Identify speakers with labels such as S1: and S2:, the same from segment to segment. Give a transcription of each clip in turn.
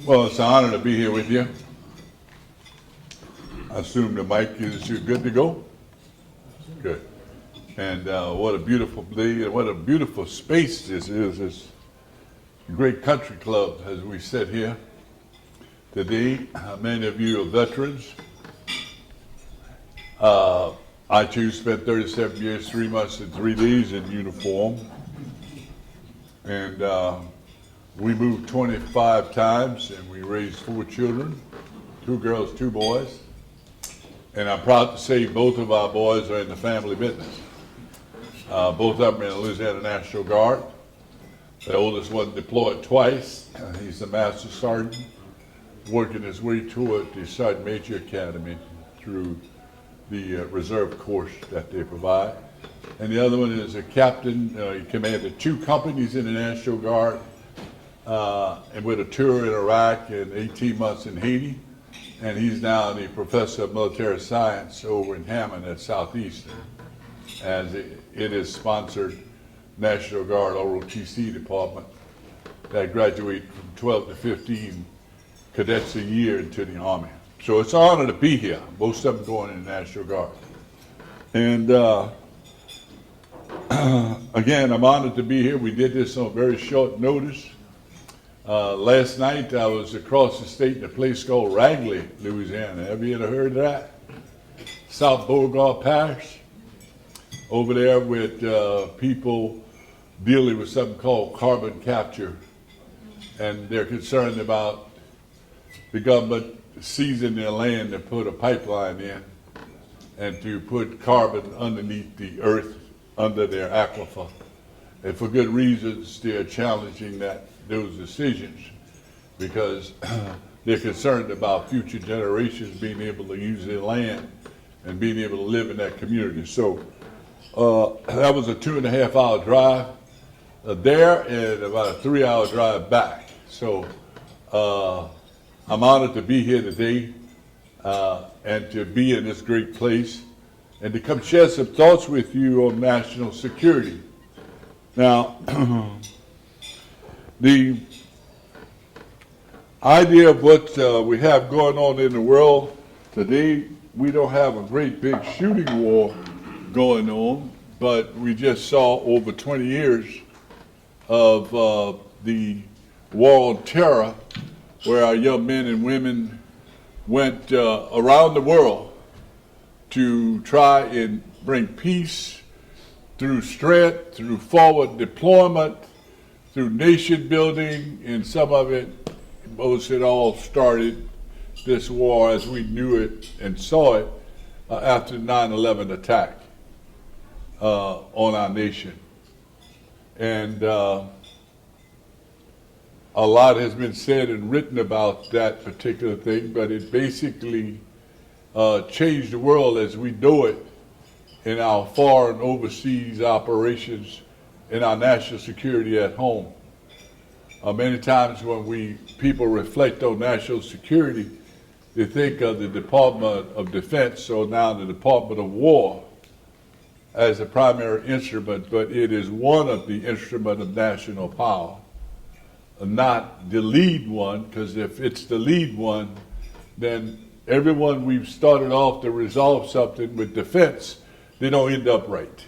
S1: Well, it's an honor to be here with you. I assume the mic is good to go? Good. And what a beautiful day and what a beautiful space this is. This great country club as we sit here today. Many of you are veterans. I too spent 37 years, 3 months and 3 days in uniform. And we moved 25 times and we raised 4 children, 2 girls, 2 boys. And I'm proud to say both of our boys are in the family business. Both of them in the Louisiana National Guard. The oldest one deployed twice. He's the Master Sergeant, working his way toward the Sergeant Major Academy through the reserve course that they provide. And the other one is a captain. He commanded 2 companies in the National Guard and with a tour in Iraq and 18 months in Haiti. And he's now the professor of military science over in Hammond at Southeastern, as it is sponsored National Guard ROTC department that graduate from 12 to 15 cadets a year into the Army. So it's an honor to be here. Most of them going in the National Guard. And again, I'm honored to be here. We did this on very short notice. Last night I was across the state in a place called Ragley, Louisiana. Have you ever heard of that? South Beauregard Parish. Over there with people dealing with something called carbon capture. And they're concerned about the government seizing their land to put a pipeline in and to put carbon underneath the earth under their aquifer. And for good reasons, they're challenging those decisions because they're concerned about future generations being able to use their land and being able to live in that community. So that was a 2.5-hour drive there and about a 3-hour drive back. So I'm honored to be here today and to be in this great place and to come share some thoughts with you on national security. Now, the idea of what we have going on in the world today, we don't have a great big shooting war going on, but we just saw over 20 years of the war on terror, where our young men and women went around the world to try and bring peace through strength, through forward deployment, through nation building, and some of it, most it all started this war as we knew it and saw it after the 9/11 attack on our nation. And a lot has been said and written about that particular thing, but it basically changed the world as we know it in our foreign overseas operations, in our national security at home. Many times when people reflect on national security, they think of the Department of Defense, or now the Department of War, as a primary instrument, but it is one of the instruments of national power, not the lead one, because if it's the lead one, then everyone we've started off to resolve something with defense, they don't end up right.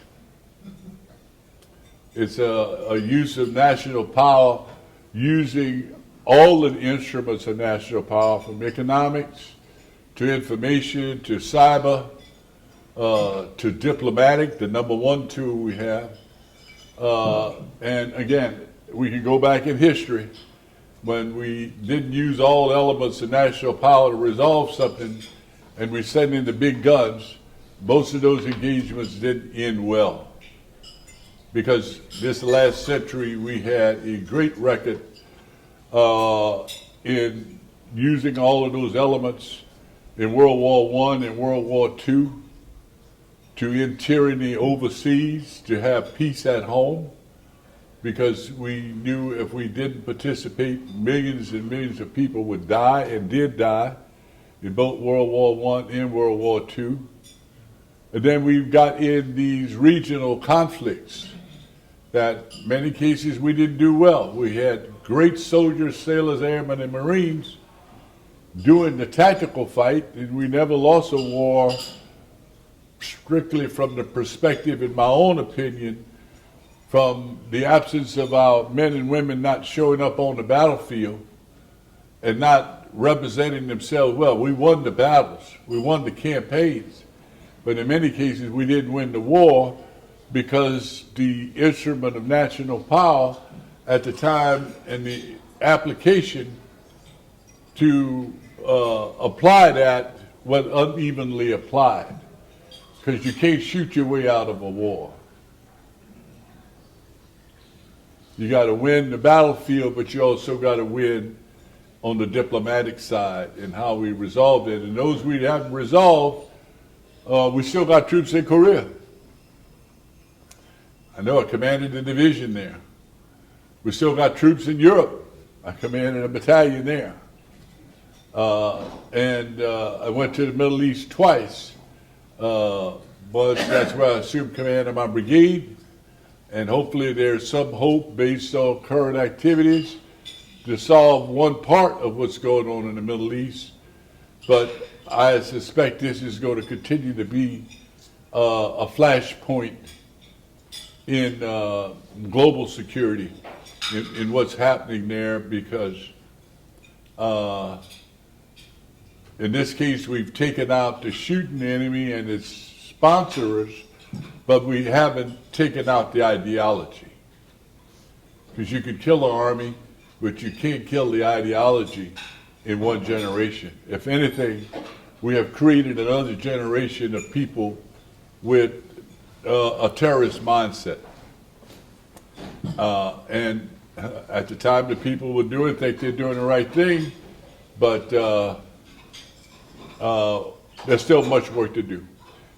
S1: It's a use of national power, using all of the instruments of national power, from economics to information to cyber to diplomatic, the number 1 tool we have. And again, we can go back in history when we didn't use all elements of national power to resolve something and we sent in the big guns. Most of those engagements didn't end well, because this last century we had a great record in using all of those elements in World War I and World War II to end tyranny overseas, to have peace at home, because we knew if we didn't participate, millions and millions of people would die and did die in both World War I and World War II. And then we've got in these regional conflicts that many cases we didn't do well. We had great soldiers, sailors, airmen, and Marines doing the tactical fight, and we never lost a war strictly from the perspective, in my own opinion, from the absence of our men and women not showing up on the battlefield and not representing themselves well. We won the battles, we won the campaigns, but in many cases we didn't win the war because the instrument of national power at the time and the application to apply that was unevenly applied, because you can't shoot your way out of a war. You got to win the battlefield, but you also got to win on the diplomatic side and how we resolved it. And those we haven't resolved, we still got troops in Korea. I know I commanded the division there. We still got troops in Europe. I commanded a battalion there. And I went to the Middle East twice. But that's where I assumed command of my brigade. And hopefully there's some hope based on current activities to solve one part of what's going on in the Middle East. But I suspect this is going to continue to be a flashpoint in global security, in what's happening there, because in this case we've taken out the shooting enemy and its sponsors, but we haven't taken out the ideology. Because you could kill an army, but you can't kill the ideology in one generation. If anything, we have created another generation of people with a terrorist mindset. And at the time the people were doing it, think they're doing the right thing, but there's still much work to do.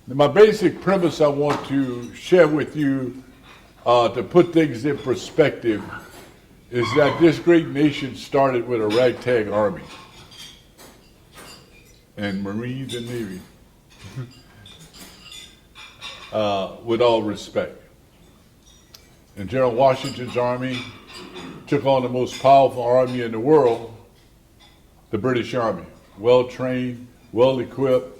S1: My basic premise I want to share with you to put things in perspective is that this great nation started with a ragtag army and Marines and Navy, with all respect. And General Washington's army took on the most powerful army in the world, the British Army, well-trained, well-equipped,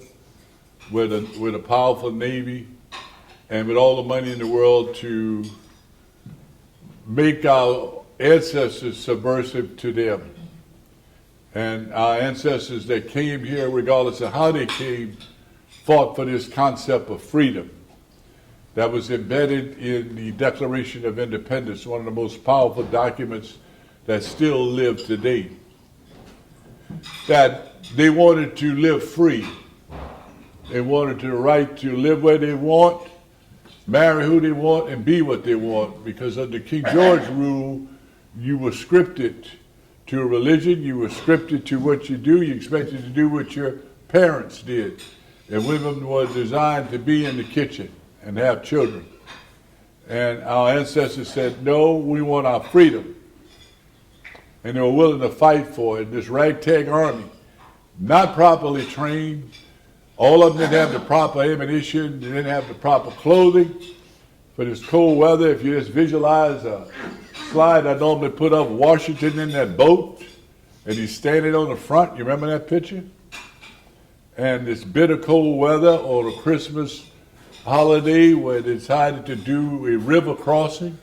S1: with a powerful Navy, and with all the money in the world to make our ancestors subversive to them. And our ancestors that came here, regardless of how they came, fought for this concept of freedom that was embedded in the Declaration of Independence, one of the most powerful documents that still live today. That they wanted to live free. They wanted the right to live where they want, marry who they want, and be what they want. Because under King George rule, you were scripted to a religion, you were scripted to what you do, you expected to do what your parents did. And women were designed to be in the kitchen and have children. And our ancestors said, no, we want our freedom. And they were willing to fight for it. This ragtag army, not properly trained, all of them didn't have the proper ammunition, they didn't have the proper clothing for this cold weather. If you just visualize a slide I normally put up Washington in that boat, and he's standing on the front, you remember that picture? And this bitter cold weather on a Christmas holiday where they decided to do a river crossing.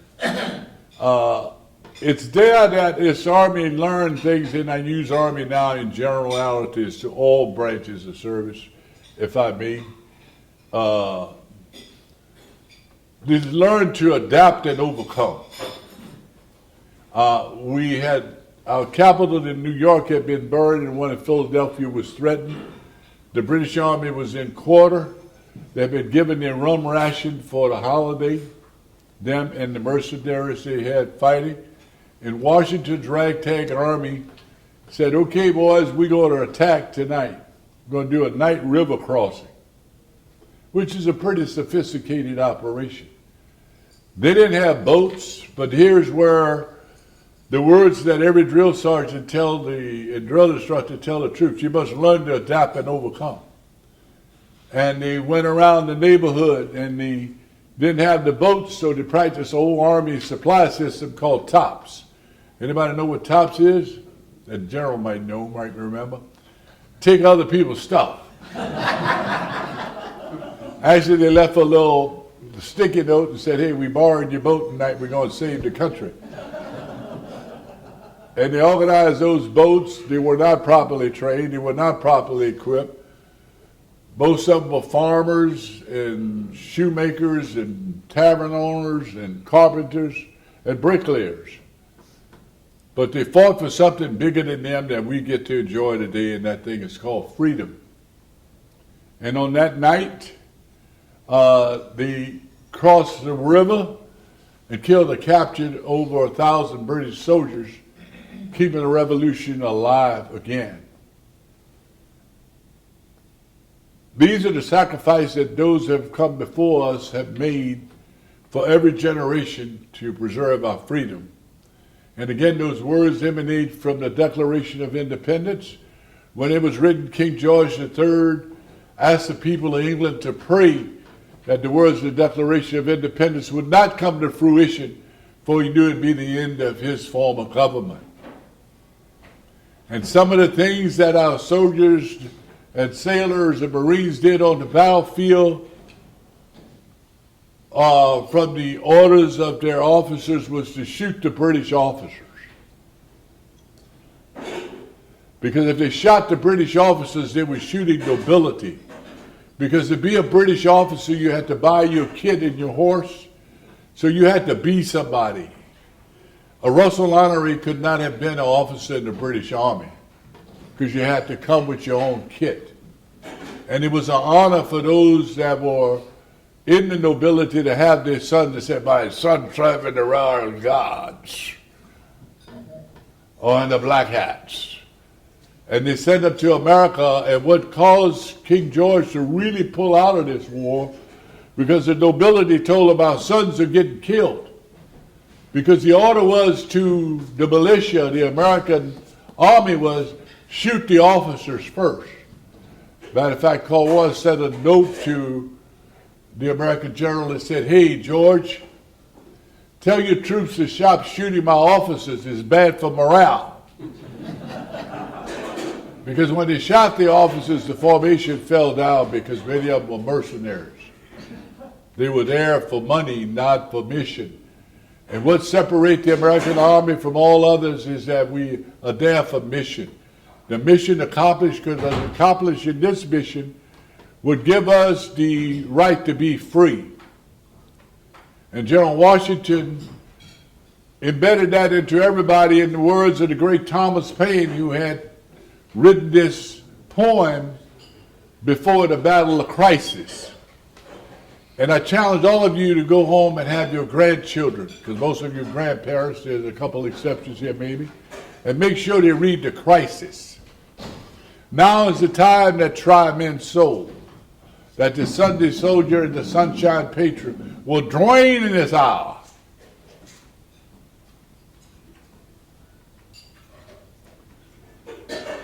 S1: It's there that this army learned things, and I use army now in generalities to all branches of service, if I may. They learned to adapt and overcome. We had our capital in New York had been burned, and one in Philadelphia was threatened. The British Army was in quarter. They'd been given their rum ration for the holiday, them and the mercenaries they had fighting. And Washington's ragtag army said, okay, boys, we're going to attack tonight. We're going to do a night river crossing, which is a pretty sophisticated operation. They didn't have boats, but here's where the words that every drill sergeant tell the drill instructor tell the troops, you must learn to adapt and overcome. And they went around the neighborhood, and they didn't have the boats, so they practiced an old army supply system called tops. Anybody know what TOPS is? The general might know, might remember. Take other people's stuff. Actually, they left a little sticky note and said, hey, we borrowed your boat tonight, we're going to save the country. And they organized those boats. They were not properly trained. They were not properly equipped. Most of them were farmers and shoemakers and tavern owners and carpenters and bricklayers. But they fought for something bigger than them that we get to enjoy today, and that thing is called freedom. And on that night, they crossed the river and killed or captured over 1,000 British soldiers, keeping the revolution alive again. These are the sacrifices that those who have come before us have made for every generation to preserve our freedom. And again, those words emanate from the Declaration of Independence. When it was written, King George III asked the people of England to pray that the words of the Declaration of Independence would not come to fruition, for he knew it would be the end of his form of government. And some of the things that our soldiers and sailors and Marines did on the battlefield from the orders of their officers was to shoot the British officers. Because if they shot the British officers, they were shooting nobility. Because to be a British officer, you had to buy your kit and your horse, so you had to be somebody. A Russell Honore could not have been an officer in the British Army, because you had to come with your own kit. And it was an honor for those that were in the nobility to have their son to say, my son served in the Royal Guards, or in the Black Hats. And they sent them to America, and what caused King George to really pull out of this war, because the nobility told him our sons are getting killed. Because the order was to the militia, the American army was, shoot the officers first. Matter of fact, Cornwallis sent a note to the American general that said, hey, George, tell your troops to stop shooting my officers. It's bad for morale. Because when they shot the officers, the formation fell down because many of them were mercenaries. They were there for money, not for mission. And what separates the American army from all others is that we are there for mission. The mission accomplished, because accomplishing this mission would give us the right to be free. And General Washington embedded that into everybody in the words of the great Thomas Paine, who had written this poem before the Battle of Crisis. And I challenge all of you to go home and have your grandchildren, because most of your grandparents, there's a couple exceptions here maybe, and make sure they read The Crisis. Now is the time that try men's soul, that the Sunday soldier and the sunshine patriot will drain in this hour.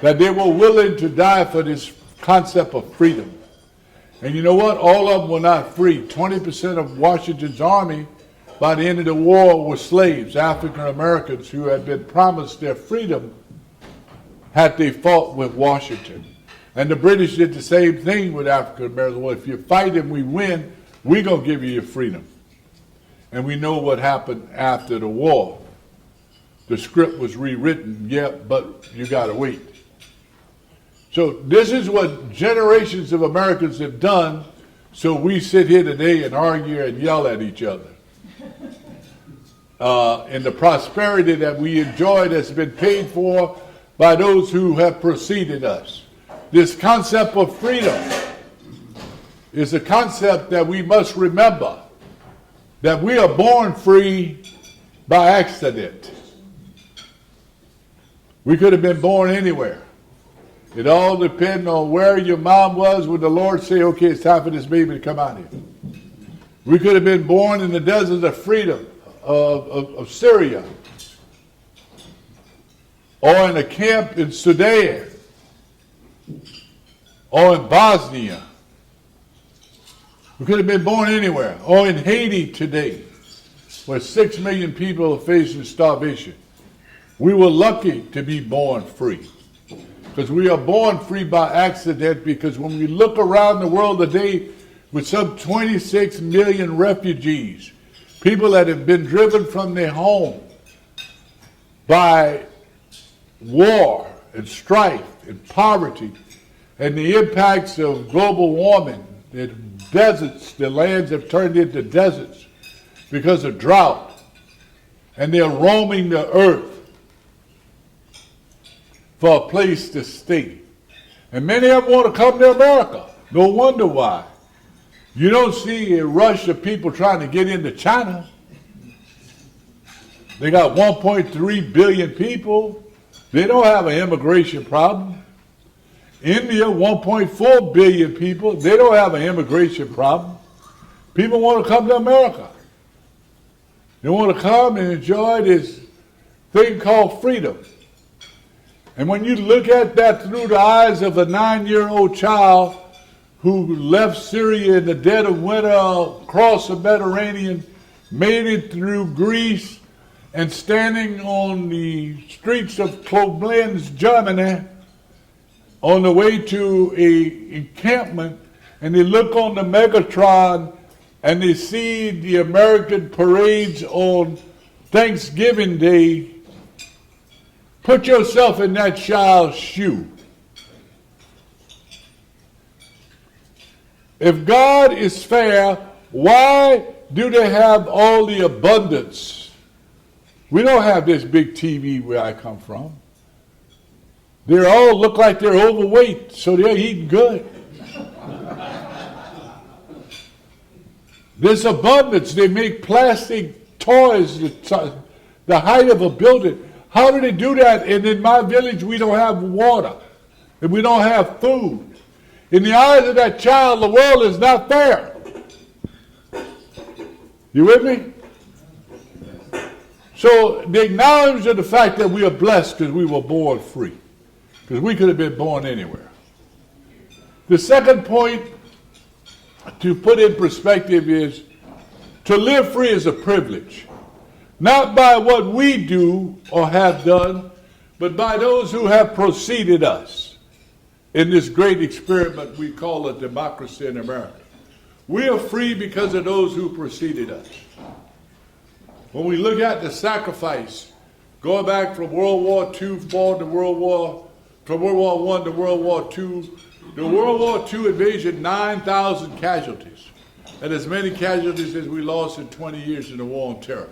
S1: That they were willing to die for this concept of freedom. And you know what? All of them were not free. 20% of Washington's army by the end of the war were slaves, African Americans who had been promised their freedom had they fought with Washington. And the British did the same thing with African Americans. Well, if you fight and we win, we're going to give you your freedom. And we know what happened after the war. The script was rewritten, yeah, but you got to wait. So this is what generations of Americans have done, so we sit here today and argue and yell at each other. And the prosperity that we enjoyed has been paid for by those who have preceded us. This concept of freedom is a concept that we must remember, that we are born free by accident. We could have been born anywhere. It all depends on where your mom was when the Lord said, okay, it's time for this baby to come out here. We could have been born in the desert of freedom of Syria, or in a camp in Sudan, or in Bosnia. We could have been born anywhere, or in Haiti today, where 6 million people are facing starvation. We were lucky to be born free. Because we are born free by accident, because when we look around the world today with some 26 million refugees, people that have been driven from their home by war and strife and poverty and the impacts of global warming, the deserts, the lands have turned into deserts because of drought, and they're roaming the earth for a place to stay. And many of them want to come to America. No wonder why. You don't see a rush of people trying to get into China. They got 1.3 billion people. They don't have an immigration problem. India, 1.4 billion people. They don't have an immigration problem. People want to come to America. They want to come and enjoy this thing called freedom. And when you look at that through the eyes of a 9-year-old child who left Syria in the dead of winter across the Mediterranean, made it through Greece, and standing on the streets of Koblenz, Germany, on the way to an encampment, and they look on the Megatron and they see the American parades on Thanksgiving Day. Put yourself in that child's shoe. If God is fair, why do they have all the abundance? We don't have this big TV where I come from. They all look like they're overweight, so they're eating good. This abundance, they make plastic toys the height of a building. How do they do that? And in my village, we don't have water, and we don't have food. In the eyes of that child, the world is not fair. You with me? So they acknowledge the fact that we are blessed because we were born free, because we could have been born anywhere. The second point to put in perspective is to live free is a privilege. Not by what we do or have done, but by those who have preceded us in this great experiment we call a democracy in America. We are free because of those who preceded us. When we look at the sacrifice, going back from World War II forward to from World War I to World War II, the World War II invasion, 9,000 casualties, and as many casualties as we lost in 20 years in the War on Terror.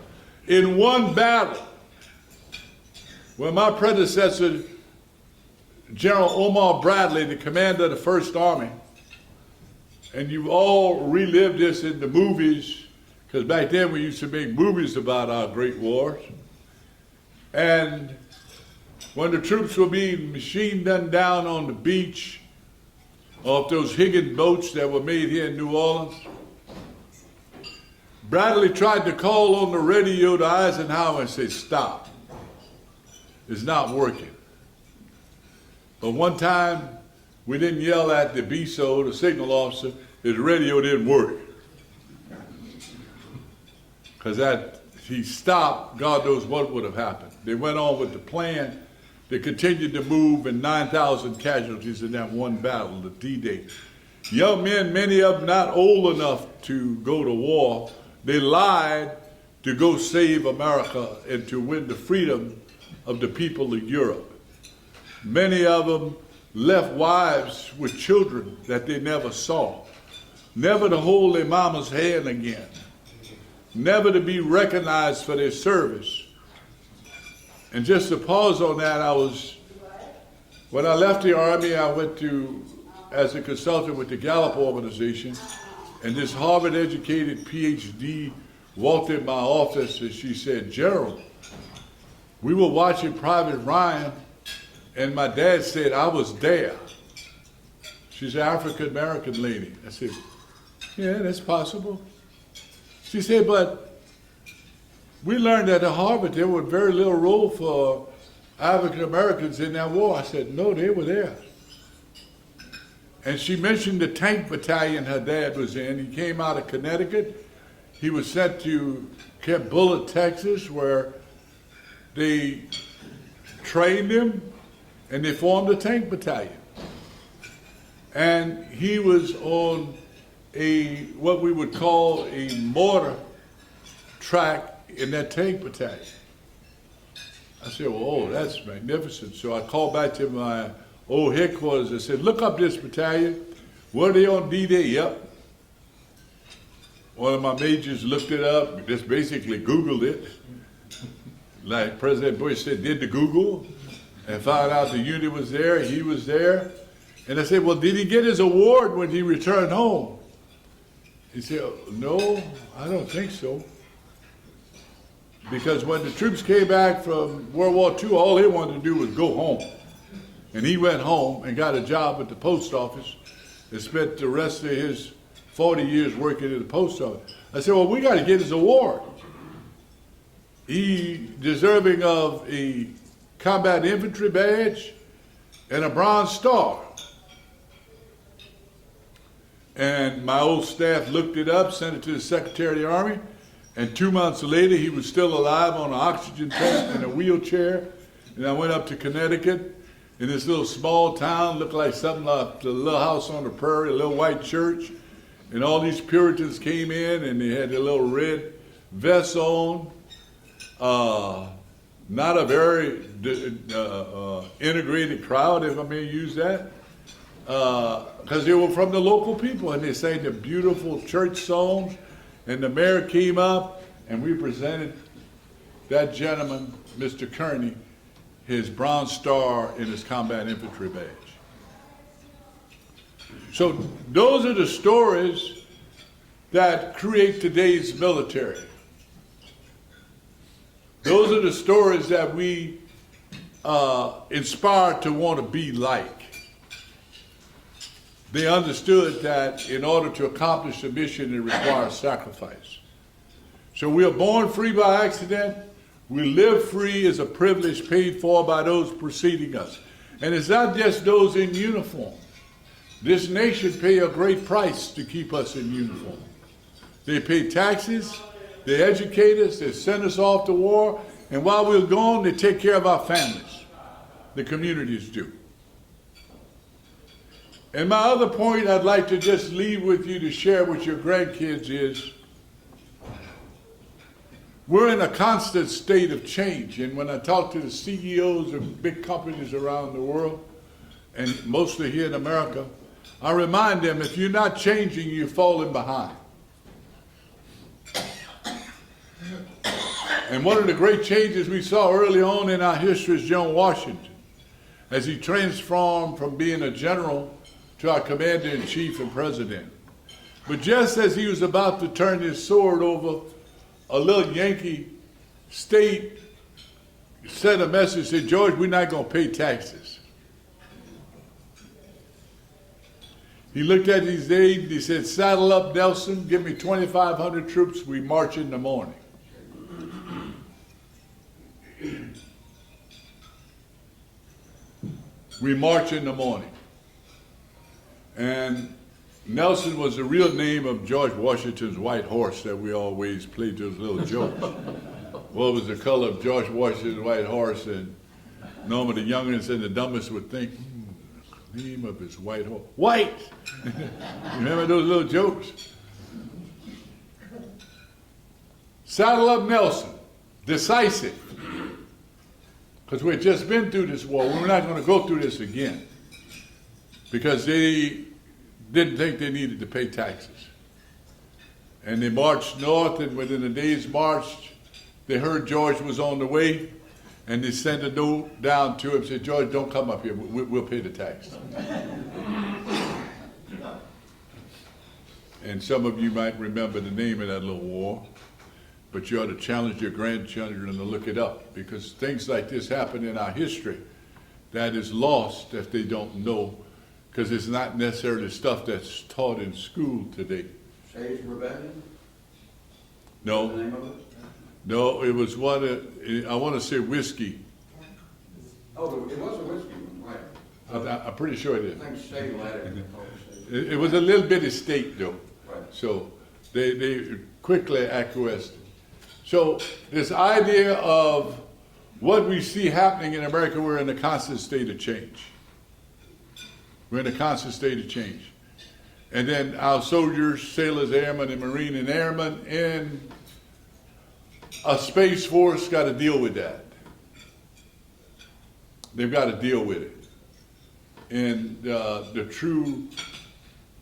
S1: In one battle, when my predecessor, General Omar Bradley, the commander of the First Army, and you've all relived this in the movies, because back then we used to make movies about our great wars. And when the troops were being machine gunned down on the beach off those Higgins boats that were made here in New Orleans, Bradley tried to call on the radio to Eisenhower and say, "Stop. It's not working." But one time, we didn't yell at the BSO, the signal officer, his radio didn't work. Because he stopped, God knows what would have happened. They went on with the plan. They continued to move, and 9,000 casualties in that one battle, the D-Day. Young men, many of them not old enough to go to war, they lied to go save America and to win the freedom of the people of Europe. Many of them left wives with children that they never saw, never to hold their mama's hand again, never to be recognized for their service. And just to pause on that, when I left the Army, I went as a consultant with the Gallup organization, and this Harvard-educated PhD walked in my office and she said, "General, we were watching Private Ryan, and my dad said I was there." She's an African-American lady. I said, "Yeah, that's possible." She said, "But we learned at Harvard there was very little role for African-Americans in that war." I said, "No, they were there." And she mentioned the tank battalion her dad was in. He came out of Connecticut. He was sent to Camp Bullitt, Texas, where they trained him, and they formed a tank battalion. And he was on what we would call a mortar track in that tank battalion. I said, well, oh, that's magnificent. So I called back to my old headquarters and said, look up this battalion. Were they on D-Day? Yep. One of my majors looked it up, just basically Googled it. Like President Bush said, did the Google, and found out the unit was there, he was there. And I said, well, did he get his award when he returned home? He said, no, I don't think so. Because when the troops came back from World War II, all they wanted to do was go home. And he went home and got a job at the post office and spent the rest of his 40 years working at the post office. I said, well, we got to get his award. He deserving of a combat infantry badge and a Bronze Star. And my old staff looked it up, sent it to the Secretary of the Army, and 2 months later he was still alive on an oxygen tank in a wheelchair. And I went up to Connecticut in this little small town, looked like something like a little house on the prairie, a little white church. And all these Puritans came in and they had their little red vests on. Not a very integrated crowd, if I may use that, because they were from the local people and they sang the beautiful church songs. And the mayor came up and we presented that gentleman, Mr. Kearney, his Bronze Star and his combat infantry badge. So those are the stories that create today's military. Those are the stories that we inspire to want to be like. They understood that in order to accomplish the mission, it requires sacrifice. So we are born free by accident. We live free as a privilege paid for by those preceding us. And it's not just those in uniform. This nation paid a great price to keep us in uniform. They pay taxes, they educate us, they send us off to war, and while we're gone, they take care of our families. The communities do. And my other point I'd like to just leave with you to share with your grandkids is, we're in a constant state of change. And when I talk to the CEOs of big companies around the world, and mostly here in America, I remind them, if you're not changing, you're falling behind. And one of the great changes we saw early on in our history is John Washington, as he transformed from being a general to our commander-in-chief and president. But just as he was about to turn his sword over, a little Yankee state sent a message, said, George, we're not going to pay taxes. He looked at his aide, he said, saddle up, Nelson, give me 2,500 troops, we march in the morning. We march in the morning. And Nelson was the real name of George Washington's white horse that we always played those little jokes. What was the color of George Washington's white horse? And normally the youngest and the dumbest would think, the name of his white horse. White! You remember those little jokes? Saddle up Nelson, decisive. Because we had just been through this war. We're not going to go through this again. Because they didn't think they needed to pay taxes. And they marched north, and within a day's march, they heard George was on the way, and they sent a note down to him, said, George, don't come up here, we'll pay the tax. And some of you might remember the name of that little war, but you ought to challenge your grandchildren to look it up, because things like this happen in our history that is lost if they don't know, because it's not necessarily stuff that's taught in school today.
S2: Sage Rebellion?
S1: No.
S2: What's the name of it?
S1: No, it was one, I want to say whiskey.
S2: Oh, it was a whiskey one, right.
S1: I'm pretty sure it is.
S2: I think State Ladder.
S1: It was a little bitty state, though.
S2: Right.
S1: So they quickly acquiesced. So this idea of what we see happening in America, we're in a constant state of change. We're in a constant state of change. And then our soldiers, sailors, airmen, and marine and airmen, and a space force got to deal with that. They've got to deal with it. And the true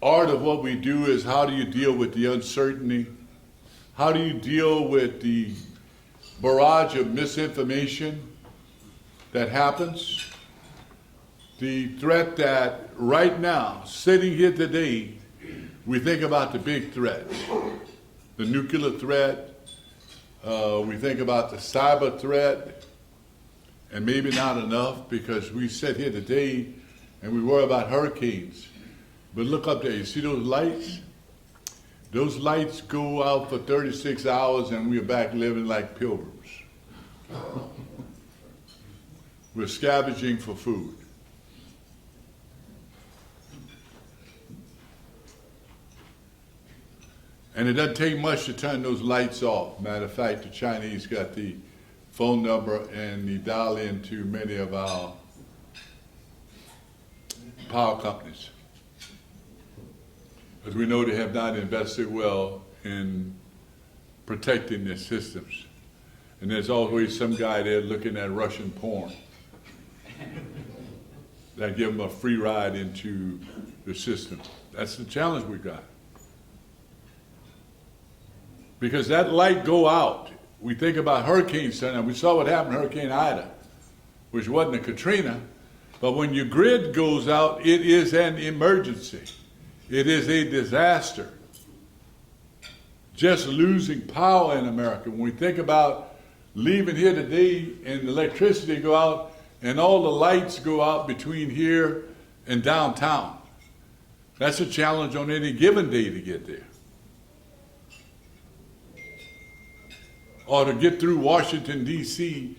S1: art of what we do is, how do you deal with the uncertainty? How do you deal with the barrage of misinformation that happens? The threat that right now, sitting here today, we think about the big threats. The nuclear threat, we think about the cyber threat, and maybe not enough, because we sit here today and we worry about hurricanes. But look up there, you see those lights? Those lights go out for 36 hours and we're back living like pilgrims. We're scavenging for food. And it doesn't take much to turn those lights off. Matter of fact, the Chinese got the phone number and the dial in to many of our power companies. Because we know they have not invested well in protecting their systems. And there's always some guy there looking at Russian porn that give them a free ride into the system. That's the challenge we got. Because that light go out. We think about Hurricane Center. We saw what happened to Hurricane Ida, which wasn't a Katrina. But when your grid goes out, it is an emergency. It is a disaster. Just losing power in America. When we think about leaving here today and the electricity go out and all the lights go out between here and downtown, that's a challenge on any given day to get there. Or to get through Washington, D.C.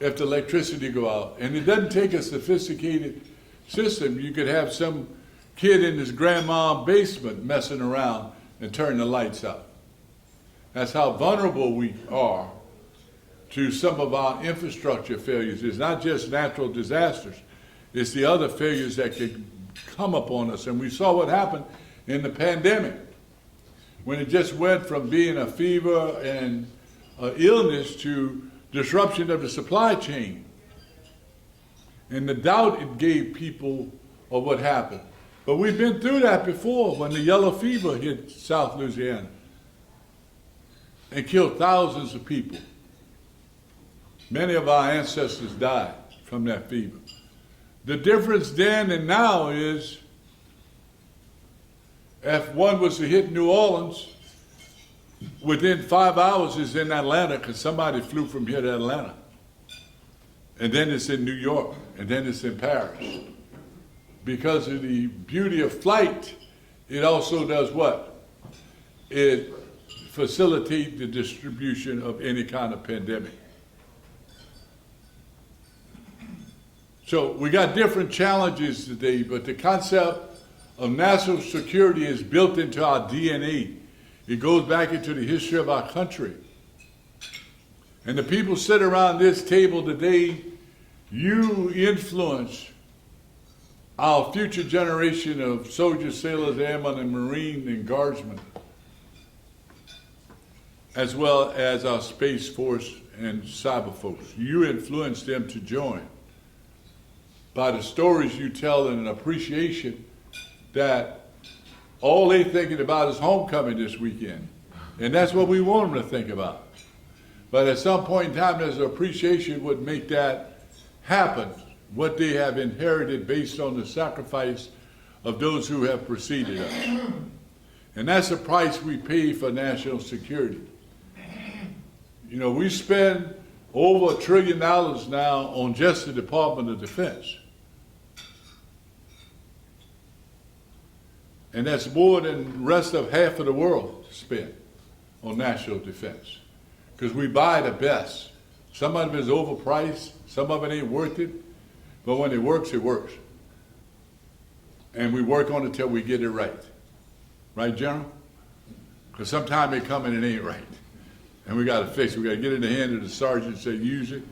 S1: if the electricity go out. And it doesn't take a sophisticated system. You could have some kid in his grandma's basement messing around and turn the lights out. That's how vulnerable we are to some of our infrastructure failures. It's not just natural disasters. It's the other failures that could come upon us. And we saw what happened in the pandemic, when it just went from being a fever and illness to disruption of the supply chain. And the doubt it gave people of what happened. But we've been through that before, when the yellow fever hit South Louisiana and killed thousands of people. Many of our ancestors died from that fever. The difference then and now is, if one was to hit New Orleans, within 5 hours it's in Atlanta, because somebody flew from here to Atlanta. And then it's in New York, and then it's in Paris. Because of the beauty of flight, it also does what? It facilitates the distribution of any kind of pandemic. So we got different challenges today, but the concept of national security is built into our DNA. It goes back into the history of our country. And the people sit around this table today, you influence our future generation of soldiers, sailors, airmen, and marine and guardsmen, as well as our Space Force and cyber folks. You influence them to join by the stories you tell and an appreciation that all they're thinking about is homecoming this weekend. And that's what we want them to think about. But at some point in time, there's an appreciation would make that happen, what they have inherited based on the sacrifice of those who have preceded us. And that's the price we pay for national security. You know, we spend over $1 trillion now on just the Department of Defense. And that's more than the rest of half of the world spent on national defense. Because we buy the best. Some of it is overpriced, some of it ain't worth it, but when it works, it works. And we work on it till we get it right. Right, General? Because sometimes they come in and it ain't right. And we got to fix it. We got to get it in the hand of the sergeant and say, use it.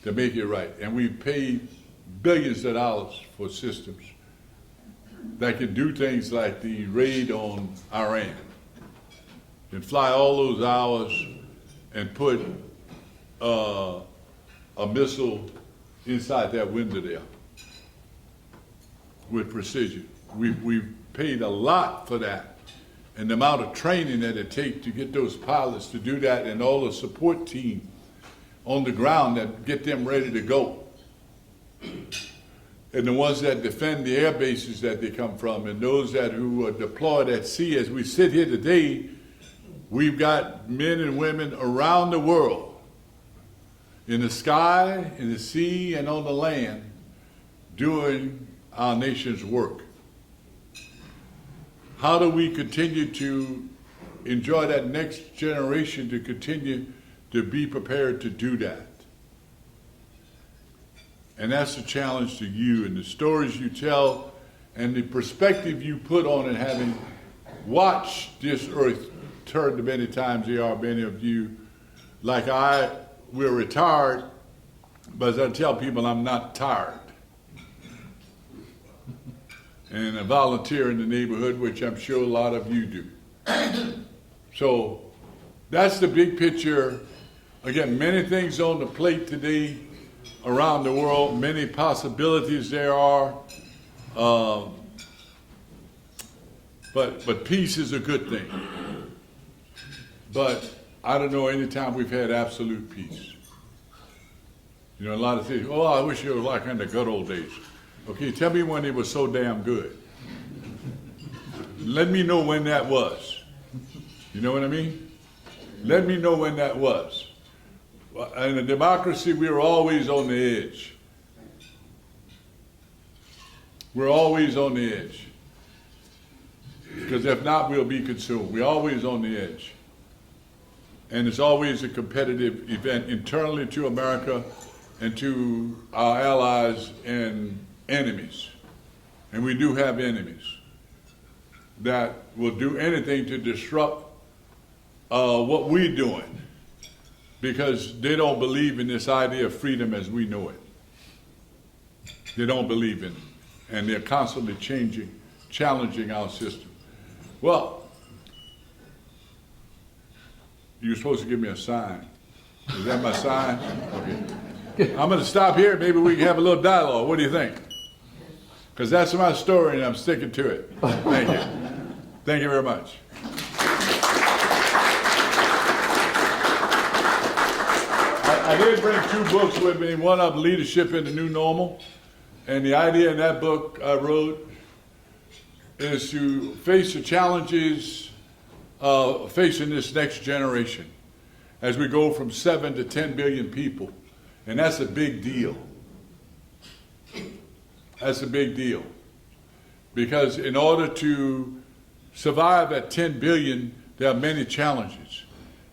S1: to make it right. And we paid billions of dollars for systems that can do things like the raid on Iran. And fly all those hours and put a missile inside that window there with precision. We've paid a lot for that. And the amount of training that it takes to get those pilots to do that, and all the support team on the ground that get them ready to go. And the ones that defend the air bases that they come from, and those who are deployed at sea. As we sit here today, we've got men and women around the world, in the sky, in the sea, and on the land, doing our nation's work. How do we continue to enjoy that next generation to continue to be prepared to do that? And that's the challenge to you, and the stories you tell and the perspective you put on it, having watched this earth turn many times. There are many of you, like we're retired, but as I tell people, I'm not tired. And I volunteer in the neighborhood, which I'm sure a lot of you do. So that's the big picture. Again, many things on the plate today around the world, many possibilities there are. But peace is a good thing. But I don't know any time we've had absolute peace. You know, a lot of things, oh, I wish it was like in the good old days. Okay, tell me when it was so damn good. Let me know when that was. You know what I mean? Let me know when that was. In a democracy, we are always on the edge. We're always on the edge. Because if not, we'll be consumed. We're always on the edge. And it's always a competitive event internally to America and to our allies and enemies. And we do have enemies that will do anything to disrupt what we're doing, because they don't believe in this idea of freedom as we know it. They don't believe in it. And they're constantly challenging our system. Well, you're supposed to give me a sign. Is that my sign? Okay. I'm going to stop here. Maybe we can have a little dialogue. What do you think? Because that's my story, and I'm sticking to it. Thank you. Thank you very much. I did bring two books with me. One of Leadership in the New Normal. And the idea in that book I wrote is to face the challenges facing this next generation as we go from 7 to 10 billion people. And that's a big deal. That's a big deal. Because in order to survive at 10 billion, there are many challenges.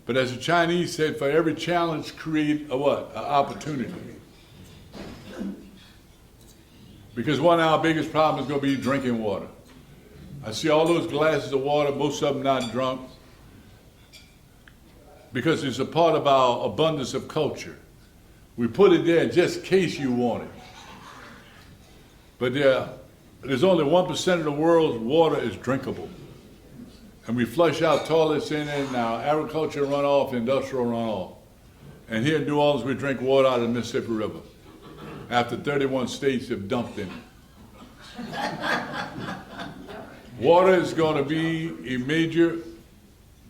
S1: But as the Chinese said, for every challenge, create a what? An opportunity. Because one of our biggest problems is going to be drinking water. I see all those glasses of water, most of them not drunk, because it's a part of our abundance of culture. We put it there just in case you want it. But there's only 1% of the world's water is drinkable. And we flush out toilets in it, now agriculture runoff, industrial runoff. And here in New Orleans, we drink water out of the Mississippi River after 31 states have dumped in it. Water is going to be a major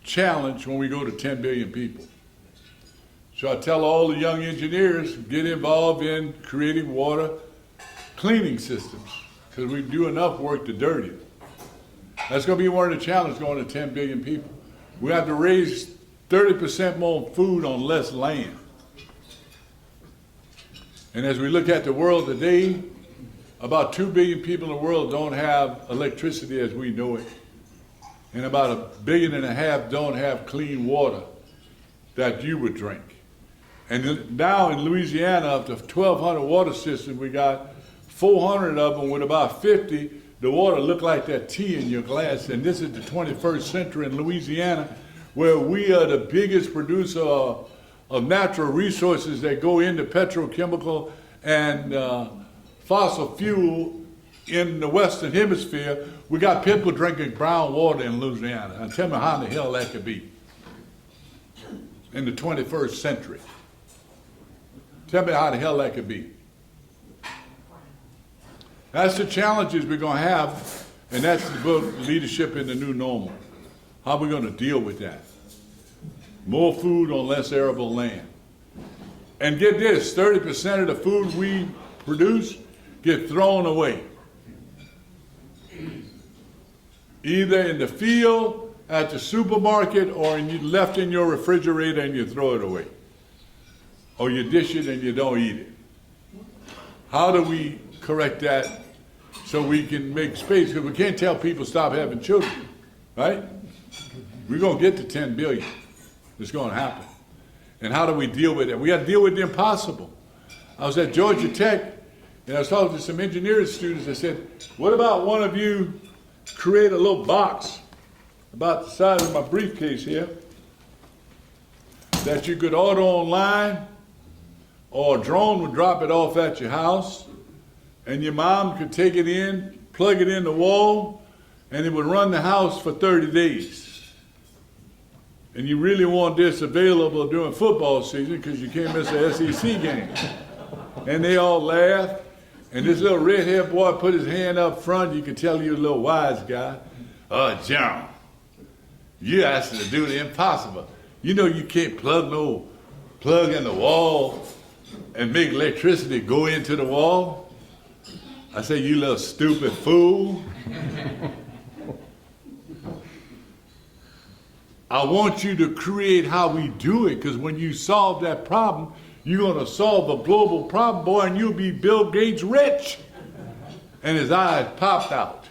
S1: challenge when we go to 10 billion people. So I tell all the young engineers, get involved in creating water cleaning systems, because we do enough work to dirty it. That's going to be one of the challenges going to 10 billion people. We have to raise 30% more food on less land. And as we look at the world today, about 2 billion people in the world don't have electricity as we know it. And about 1.5 billion don't have clean water that you would drink. And now in Louisiana, of the 1,200 water systems, we got 400 of them with about 50. The water look like that tea in your glass. And this is the 21st century in Louisiana, where we are the biggest producer of natural resources that go into petrochemical and fossil fuel in the Western Hemisphere, we got people drinking brown water in Louisiana. And tell me how in the hell that could be in the 21st century. Tell me how the hell that could be. That's the challenges we're going to have, and that's the book, Leadership in the New Normal. How are we going to deal with that? More food on less arable land. And get this, 30% of the food we produce get thrown away. Either in the field, at the supermarket, or left in your refrigerator and you throw it away. Or you dish it and you don't eat it. How do we correct that so we can make space? Because we can't tell people stop having children, right? We're going to get to 10 billion. It's going to happen. And how do we deal with it? We got to deal with the impossible. I was at Georgia Tech, and I was talking to some engineering students. I said, what about one of you create a little box about the size of my briefcase here that you could order online, or a drone would drop it off at your house, and your mom could take it in, plug it in the wall, and it would run the house for 30 days. And you really want this available during football season because you can't miss a SEC game. And they all laughed. And this little red-haired boy put his hand up front. You could tell he was a little wise guy. John, you asked to do the impossible. You know you can't plug in the wall and make electricity go into the wall. I said, you little stupid fool. I want you to create how we do it, because when you solve that problem, you're going to solve a global problem, boy, and you'll be Bill Gates rich. And his eyes popped out.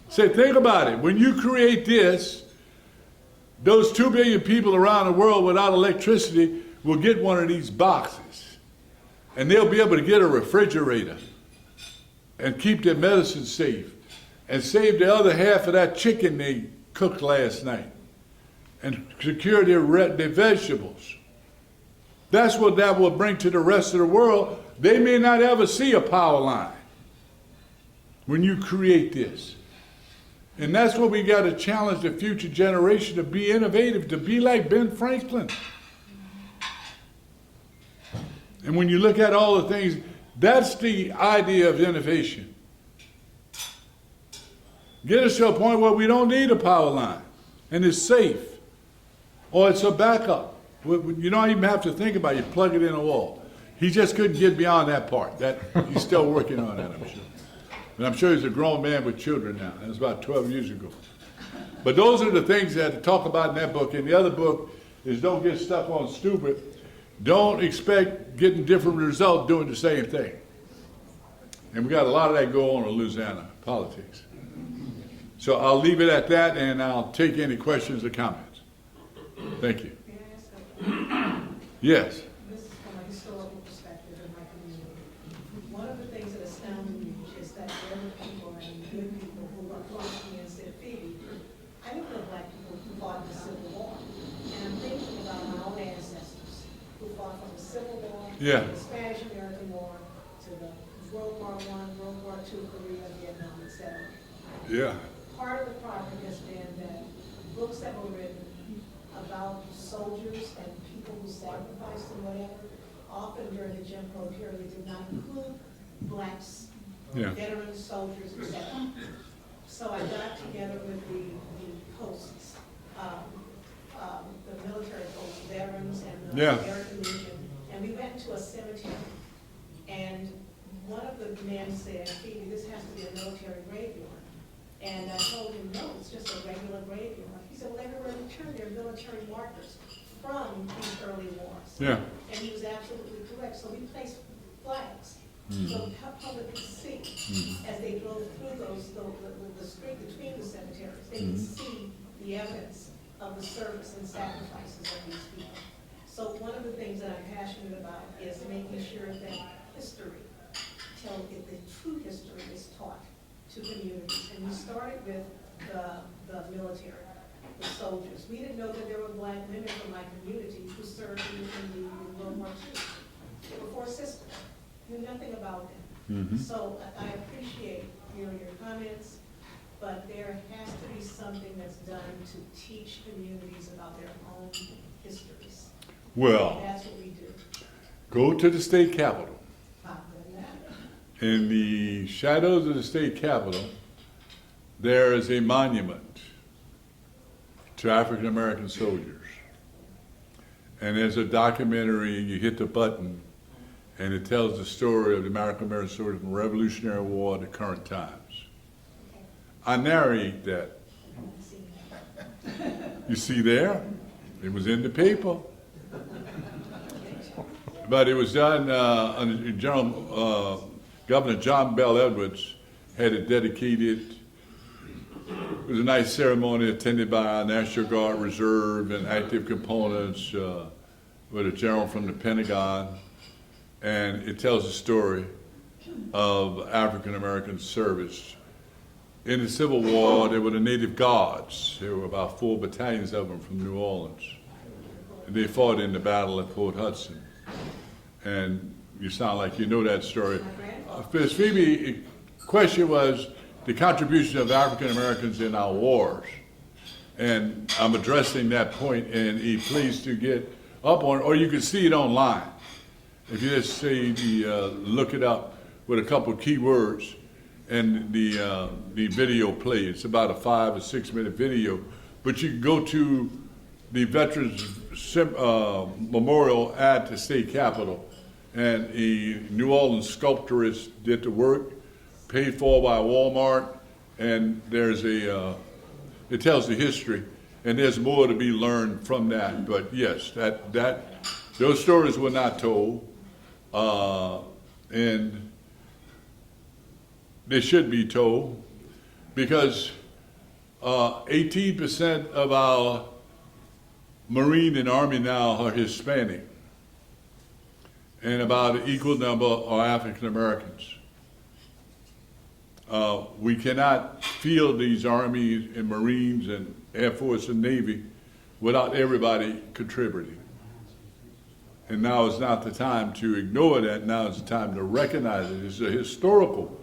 S1: Say, think about it. When you create this, those 2 billion people around the world without electricity will get one of these boxes. And they'll be able to get a refrigerator and keep their medicine safe and save the other half of that chicken they cooked last night and secure their vegetables. That's what that will bring to the rest of the world. They may not ever see a power line when you create this. And that's what we got to challenge the future generation to be innovative, to be like Ben Franklin. And when you look at all the things, that's the idea of innovation. Get us to a point where we don't need a power line and it's safe, or it's a backup. You don't even have to think about it. You plug it in a wall. He just couldn't get beyond that part. That he's still working on that, I'm sure. And I'm sure he's a grown man with children now. That was about 12 years ago. But those are the things that I talk about in that book. And the other book is Don't Get Stuck on Stupid. Don't expect getting different results doing the same thing. And we got a lot of that going on in Louisiana politics. So I'll leave it at that, and I'll take any questions or comments. Thank you.
S3: May I ask a question?
S1: Yes.
S3: This is from a historical perspective in my community. One of the things that astounded me is that there were people and good people who approached me and said, Phoebe, I didn't know black people who fought in the Civil War. And I'm thinking about my own ancestors who fought from the Civil War,
S1: Yeah.
S3: to the Spanish-American War, to the World War I, World War II, Korea, Vietnam, etc.
S1: Yeah.
S3: Part of the problem has been that books that were written about soldiers and people who sacrificed and whatever, often during the Jim Crow period, did not include blacks,
S1: Yeah.
S3: veteran soldiers, etc. So I got together with the hosts, the military hosts, veterans, and the
S1: Yeah.
S3: American Legion, and we went to a cemetery. And one of the men said, Phoebe, this has to be a military graveyard. And I told him, no, it's just a regular graveyard. He said, well, everywhere we turn, there are military markers from these early wars.
S1: Yeah.
S3: And he was absolutely correct. So we placed flags so the public could see as they drove through the street between the cemeteries. They could see the evidence of the service and sacrifices of these people. So one of the things that I'm passionate about is making sure that history, the true history is taught to communities. And we started with the military. the soldiers. We didn't know that there were black women from my community who served in the World War II. There were 4 sisters, knew nothing about them.
S1: Mhm.
S3: So I appreciate your comments, but there has to be something that's done to teach communities about their own histories.
S1: Well,
S3: And that's what we do.
S1: go to the state capitol.
S3: I've done that.
S1: In the shadows of the state capitol, there is a monument to African American soldiers. And there's a documentary, you hit the button, and it tells the story of the American American soldiers from the Revolutionary War to current times. I narrate that. You see there? It was in the paper. But it was done under Governor John Bell Edwards had it dedicated. It was a nice ceremony attended by our National Guard Reserve and active components with a general from the Pentagon. And it tells the story of African American service. In the Civil War, there were the Native Guards. There were about 4 battalions of them from New Orleans. And they fought in the battle at Port Hudson. And you sound like you know that story. Ms. Phoebe, the question was the contribution of African Americans in our wars. And I'm addressing that point, and please to get up on, or you can see it online. If you just say look it up with a couple of key words, and the video plays. It's about a 5 or 6 minute video, but you can go to the Veterans Memorial at the state capitol, and a New Orleans sculptorist did the work, paid for by Walmart, and there's it tells the history, and there's more to be learned from that. But yes, those stories were not told, and they should be told, because 18% of our Marine and Army now are Hispanic, and about an equal number are African Americans. We cannot field these Army and Marines and Air Force and Navy without everybody contributing. And now is not the time to ignore that. Now is the time to recognize it. It's a historical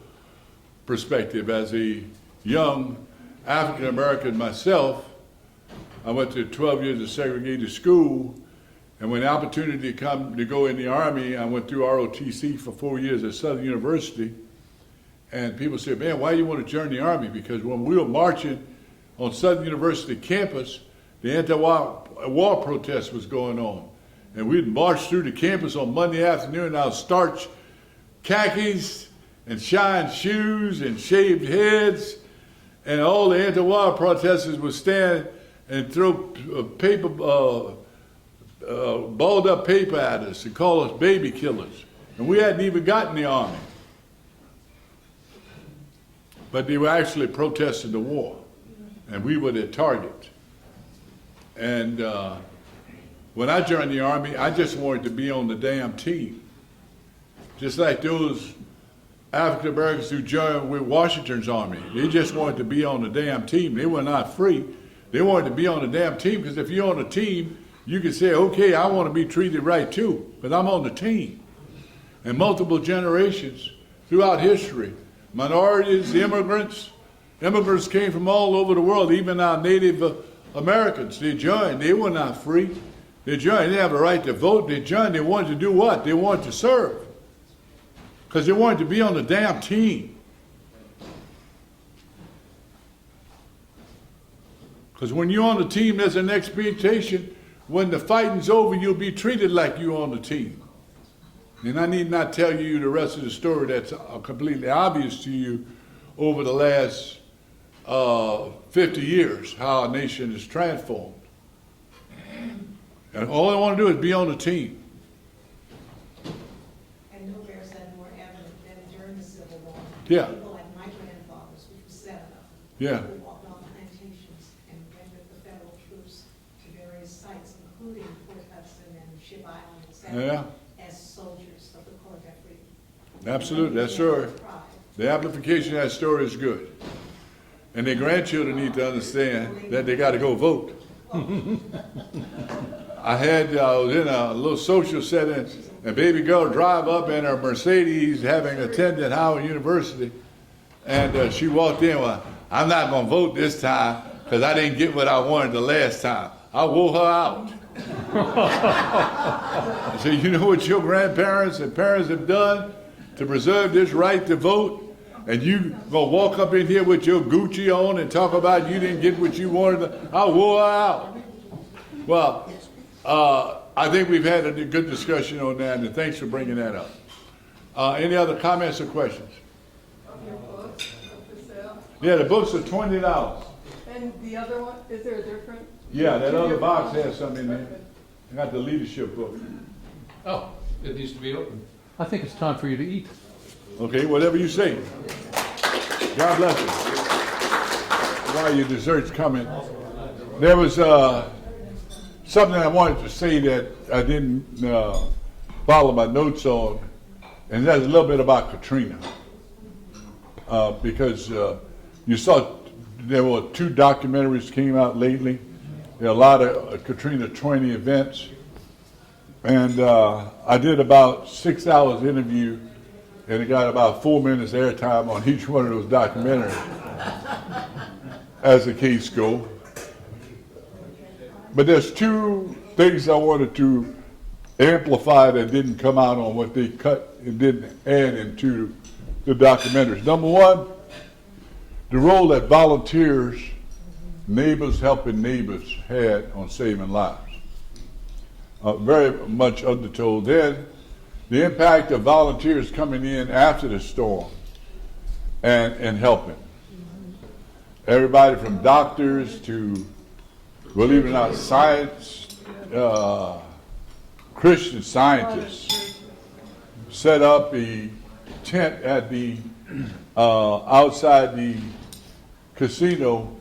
S1: perspective. As a young African American myself, I went to 12 years of segregated school, and when the opportunity come to go in the Army, I went through ROTC for 4 years at Southern University, and people said, man, why do you want to join the Army? Because when we were marching on Southern University campus, the anti-war protest was going on, and we'd march through the campus on Monday afternoon in our starch khakis and shine shoes and shaved heads, and all the anti-war protesters would stand and throw paper, balled up paper at us and call us baby killers. And we hadn't even gotten the Army. But they were actually protesting the war, and we were their target. And when I joined the Army, I just wanted to be on the damn team. Just like those African Americans who joined with Washington's Army. They just wanted to be on the damn team. They were not free. They wanted to be on the damn team, because if you're on a team, you can say, okay, I want to be treated right too, because I'm on the team. And multiple generations throughout history, minorities, immigrants came from all over the world, even our Native Americans. They joined. They were not free. They joined. They didn't have a right to vote. They joined. They wanted to do what? They wanted to serve, because they wanted to be on the damn team. Because when you're on the team, there's an expectation when the fighting's over, you'll be treated like you're on the team. And I need not tell you the rest of the story that's completely obvious to you over the last 50 years, how our nation is transformed. And all I want to do is be on the team.
S3: And nowhere is that more evident than during the Civil War.
S1: Yeah.
S3: People like my grandfathers, which was 7 of them.
S1: Yeah.
S3: Who walked on plantations and went with the federal troops to various sites, including Port Hudson and Ship Island, etc.
S1: Yeah.
S3: As soldiers of the Corvette Freedom.
S1: Absolutely, that's sure. The amplification of that story is good. and their grandchildren need to understand that they got to go vote. I was in a little social setting, and baby girl drive up in her Mercedes, having attended Howard University, and she walked in. Well, I'm not going to vote this time because I didn't get what I wanted the last time. I wore her out. I said, you know what your grandparents and parents have done to preserve this right to vote? And you gonna walk up in here with your Gucci on and talk about you didn't get what you wanted? I wore her out. Well, I think we've had a good discussion on that, and thanks for bringing that up. Any other comments or questions?
S4: Your books are for sale.
S1: Yeah, the books are $20.
S4: And the other one, is there a different?
S1: Yeah, that other box has something in there. I got the leadership book.
S5: Oh, it needs to be open.
S6: I think it's time for you to eat.
S1: Okay, whatever you say. God bless you. While your dessert's coming, there was something I wanted to say that I didn't follow my notes on, and that's a little bit about Katrina. Because you saw there were 2 documentaries came out lately. There are a lot of Katrina 20 events. And I did about 6 hours interview, and it got about 4 minutes airtime on each one of those documentaries as the case go. But there's 2 things I wanted to amplify that didn't come out on what they cut and didn't add into the documentaries. Number 1, the role that volunteers, neighbors helping neighbors, had on saving lives. Very much undertold. Then the impact of volunteers coming in after the storm and helping. Everybody from doctors to, believe it or not, science, Christian scientists set up a tent at the outside the casino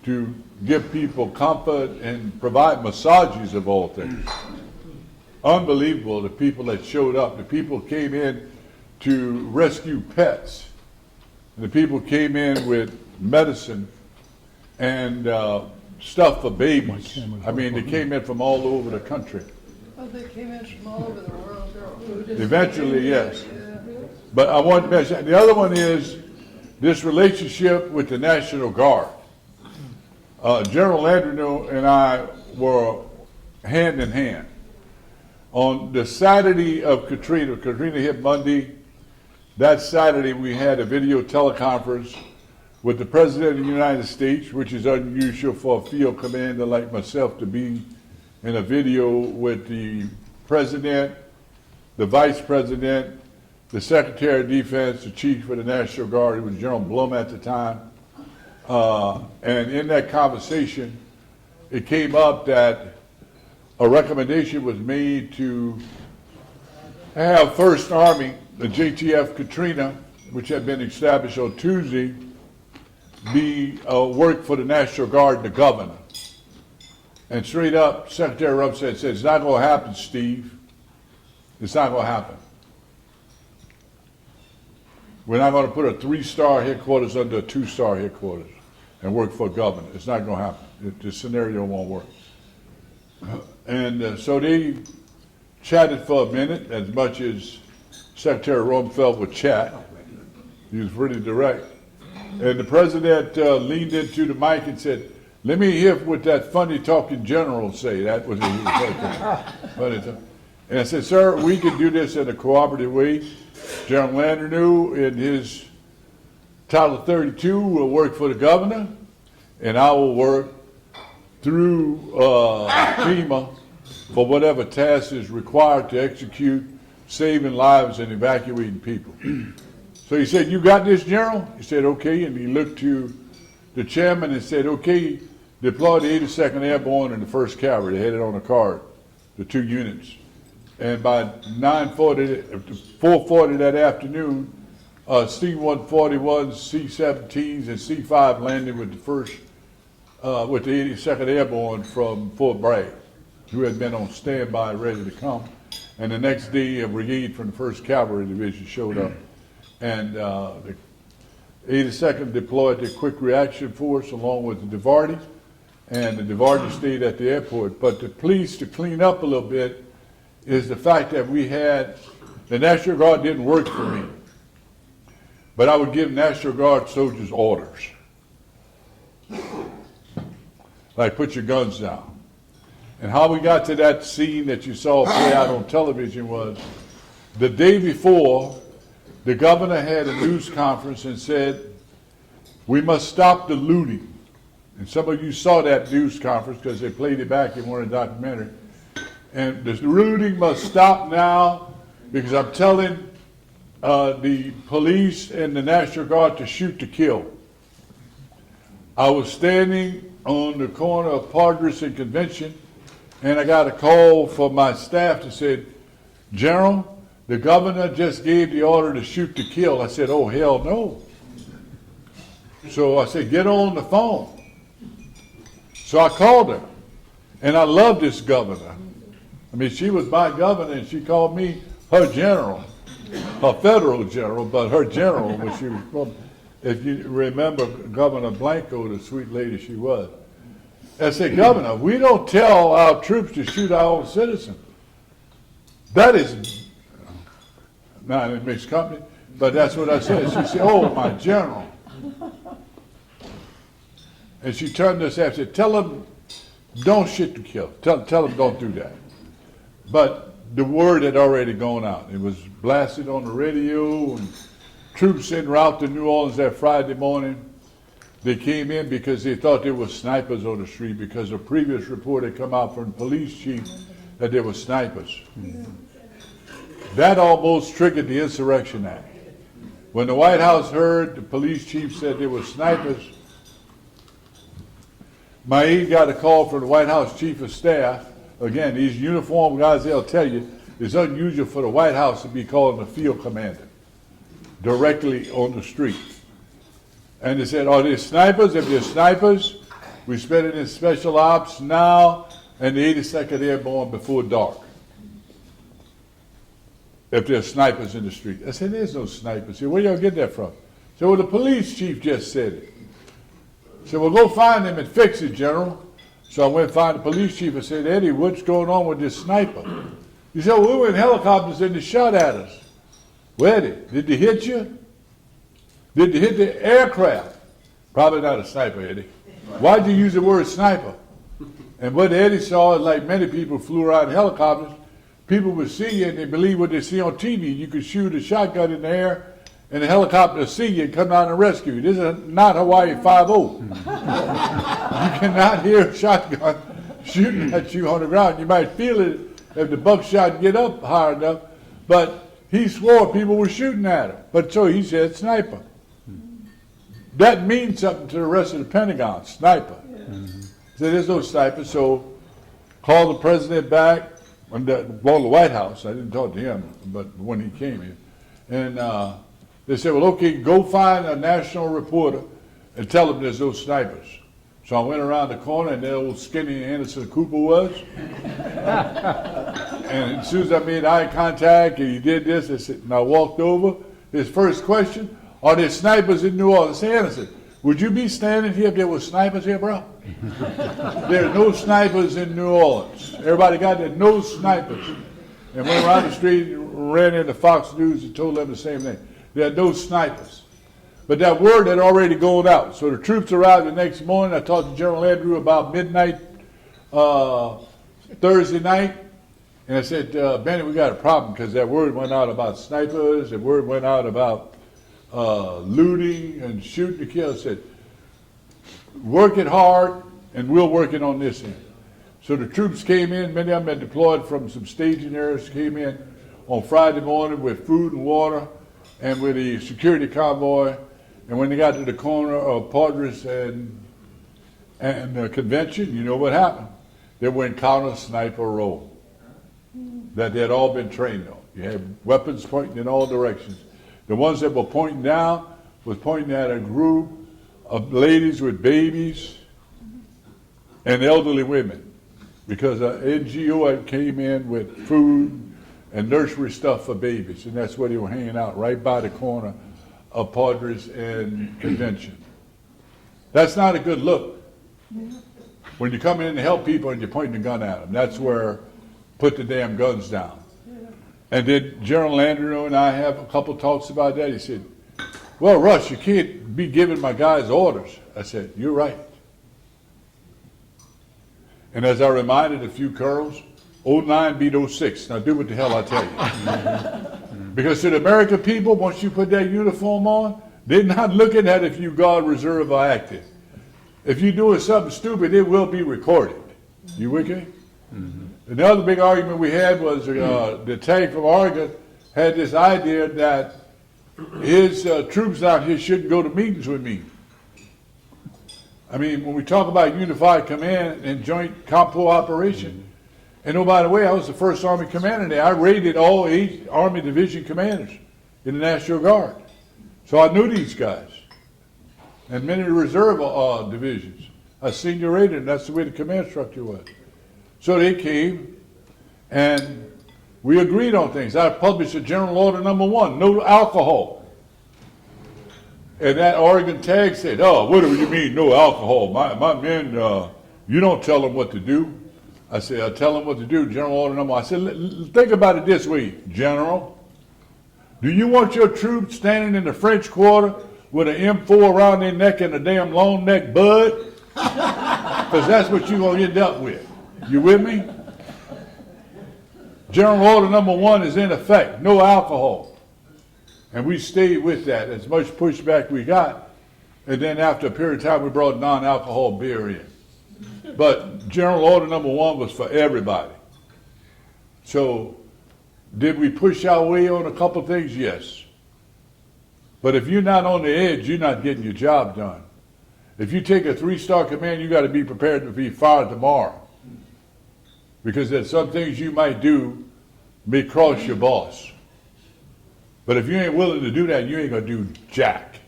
S1: to give people comfort and provide massages of all things. Unbelievable, the people that showed up. The people came in to rescue pets. The people came in with medicine and stuff for babies. I mean, they came in from all over the country.
S4: Oh, they came in from all over the world.
S1: Eventually, yes. But I want to mention, the other one is this relationship with the National Guard. General Landreneau and I were hand in hand. On the Saturday of Katrina hit Monday, that Saturday we had a video teleconference with the President of the United States, which is unusual for a field commander like myself to be in a video with the President, the Vice President, the Secretary of Defense, the Chief of the National Guard, it was General Blum at the time. And in that conversation, it came up that a recommendation was made to have First Army, the JTF Katrina, which had been established on Tuesday, be work for the National Guard and the governor. And straight up, Secretary Rupp said, it's not going to happen, Steve. It's not going to happen. We're not going to put a 3-star headquarters under a 2-star headquarters and work for a governor. It's not going to happen. The scenario won't work. And so they chatted for a minute, as much as Secretary Rumsfeld would chat. He was pretty direct. And the president leaned into the mic and said, let me hear what that funny talking general say. That was what he was saying. And I said, sir, we can do this in a cooperative way. General Landreneau, in his Title 32, will work for the governor, and I will work through FEMA for whatever task is required to execute saving lives and evacuating people. So he said, you got this, General? He said, okay, and he looked to the chairman and said, okay, deploy the 82nd Airborne and the 1st Cavalry. They had it on a card, the 2 units. And by 4:40 that afternoon, C-141s, C-17s, and C-5 landed with the with the 82nd Airborne from Fort Bragg, who had been on standby ready to come. And the next day, a brigade from the 1st Cavalry Division showed up. And 82nd deployed the quick reaction force along with the DeVarty, and the DeVarty stayed at the airport. But the police, to clean up a little bit, is the fact that we had, the National Guard didn't work for me, but I would give National Guard soldiers orders. Like, put your guns down. And how we got to that scene that you saw play out on television was, the day before, the governor had a news conference and said, we must stop the looting. And some of you saw that news conference because they played it back in one of the documentaries. And the looting must stop now because I'm telling the police and the National Guard to shoot to kill. I was standing on the corner of Padres and Convention, and I got a call from my staff that said, General, the governor just gave the order to shoot to kill. I said, oh, hell no. So I said, get on the phone. So I called her, and I love this governor. I mean, she was my governor, and she called me her general, her federal general, but her general when she was from, if you remember Governor Blanco, the sweet lady she was. I said, Governor, we don't tell our troops to shoot our own citizens. That is not in mixed company, but that's what I said. She said, oh, my general. And she turned to us and said, tell them, don't shoot to kill. Tell them don't do that. But the word had already gone out. It was blasted on the radio, and troops en route to New Orleans that Friday morning. They came in because they thought there were snipers on the street because a previous report had come out from the police chief that there were snipers. That almost triggered the Insurrection Act. When the White House heard the police chief said there were snipers, my aide got a call from the White House chief of staff. Again, these uniformed guys, they'll tell you, it's unusual for the White House to be calling the field commander directly on the street. And they said, are there snipers? If there's snipers, we spend it in special ops now and the 82nd Airborne before dark. If there's snipers in the street. I said, there's no snipers here. Where y'all get that from? I said, well, the police chief just said it. I said, well, go find them and fix it, General. So I went and found the police chief and said, Eddie, what's going on with this sniper? He said, well, we were in helicopters and they shot at us. Well, Eddie, did they hit you? Did they hit the aircraft? Probably not a sniper, Eddie. Why'd you use the word sniper? And what Eddie saw is like many people flew around in helicopters, people would see you and they believe what they see on TV. You could shoot a shotgun in the air and the helicopter will see you and come down and rescue you. This is not Hawaii 5-0. You cannot hear a shotgun shooting at you on the ground. You might feel it if the buckshot get up high enough, but he swore people were shooting at him. But so he said sniper. That means something to the rest of the Pentagon, sniper. So there's no sniper, so call the president back, the White House. I didn't talk to him, but when he came in. And they said, well, okay, go find a national reporter and tell him there's no snipers. So I went around the corner and there old skinny Anderson Cooper was. And as soon as I made eye contact and he did this, and I walked over, his first question, are there snipers in New Orleans? I said, Anderson, would you be standing here if there were snipers here, bro? There are no snipers in New Orleans. Everybody got there, no snipers. And went around the street and ran into Fox News and told them the same thing. There are no snipers. But that word had already gone out. So the troops arrived the next morning. I talked to General Andrew about midnight Thursday night. And I said, Benny, we got a problem because that word went out about snipers. The word went out about looting and shooting to kill. I said, work it hard and we'll work it on this end. So the troops came in. Many of them had deployed from some staging areas, came in on Friday morning with food and water and with a security convoy. And when they got to the corner of Padres and the convention, you know what happened? They were in counter-sniper role that they had all been trained on. You had weapons pointing in all directions. The ones that were pointing down was pointing at a group of ladies with babies and elderly women because an NGO had came in with food and nursery stuff for babies, and that's where they were hanging out, right by the corner of Padres and convention. That's not a good look. When you come in to help people and you're pointing a gun at them, that's where put the damn guns down. And then General Landry and I have a couple talks about that. He said, well, Russ, you can't be giving my guys orders. I said, you're right. And as I reminded a few colonels, 09 beat 06. Now do what the hell I tell you. Because to the American people, once you put that uniform on, they're not looking at if you Guard, Reserve, or active. If you're doing something stupid, it will be recorded. You with me? And the other big argument we had was the tank from Oregon had this idea that his troops out here shouldn't go to meetings with me. I mean, when we talk about unified command and joint compo operation, and oh, by the way, I was the first Army commander there. I rated all 8 Army division commanders in the National Guard. So I knew these guys. And many of the reserve divisions. I senior rated, and that's the way the command structure was. So they came, and we agreed on things. I published a General Order number 1, no alcohol. And that Oregon tag said, oh, what do you mean, no alcohol? My men, you don't tell them what to do. I said, I tell them what to do, General Order number 1. I said, think about it this way, General. Do you want your troops standing in the French Quarter with an M4 around their neck and a damn long neck bud? Because that's what you're going to end up with. You with me? General Order number 1 is in effect, no alcohol. And we stayed with that, as much pushback we got. And then after a period of time, we brought non-alcohol beer in. But General Order number 1 was for everybody. So did we push our way on a couple things? Yes. But if you're not on the edge, you're not getting your job done. If you take a 3-star command, you got to be prepared to be fired tomorrow. Because there's some things you might do may cross your boss. But if you ain't willing to do that, you ain't going to do jack.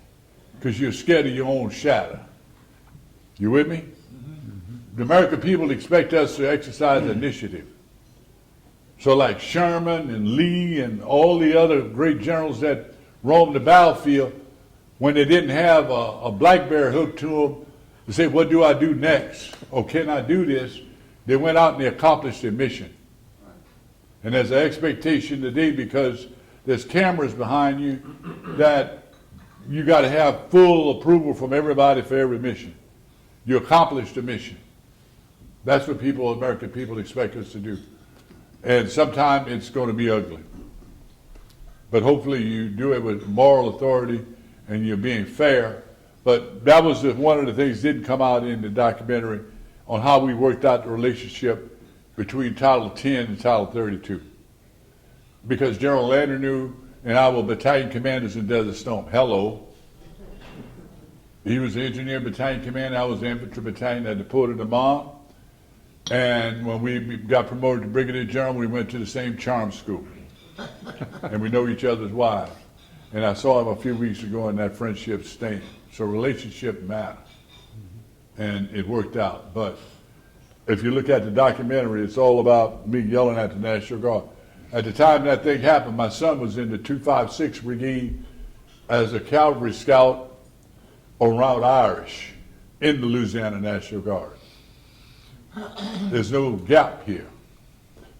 S1: Because you're scared of your own shadow. You with me? The American people expect us to exercise initiative. So like Sherman and Lee and all the other great generals that roamed the battlefield, when they didn't have a BlackBerry hooked to them to say, what do I do next? Or can I do this? They went out and they accomplished their mission. And there's an expectation today, because there's cameras behind you, that you got to have full approval from everybody for every mission. You accomplished the mission. That's what American people expect us to do. And sometimes it's going to be ugly. But hopefully you do it with moral authority and you're being fair. But that was one of the things that didn't come out in the documentary on how we worked out the relationship between Title 10 and Title 32. Because General Landry knew, and I was battalion commanders in Desert Storm. Hello. He was the engineer battalion commander. I was the infantry battalion at the Port of the Mom. And when we got promoted to brigadier general, we went to the same charm school. And we know each other's wives. And I saw him a few weeks ago, and that friendship stayed. So relationship matters. And it worked out. But if you look at the documentary, it's all about me yelling at the National Guard. At the time that thing happened, my son was in the 256 Brigade as a cavalry scout around Irish in the Louisiana National Guard. There's no gap here.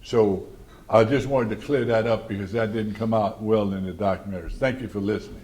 S1: So I just wanted to clear that up because that didn't come out well in the documentaries. Thank you for listening.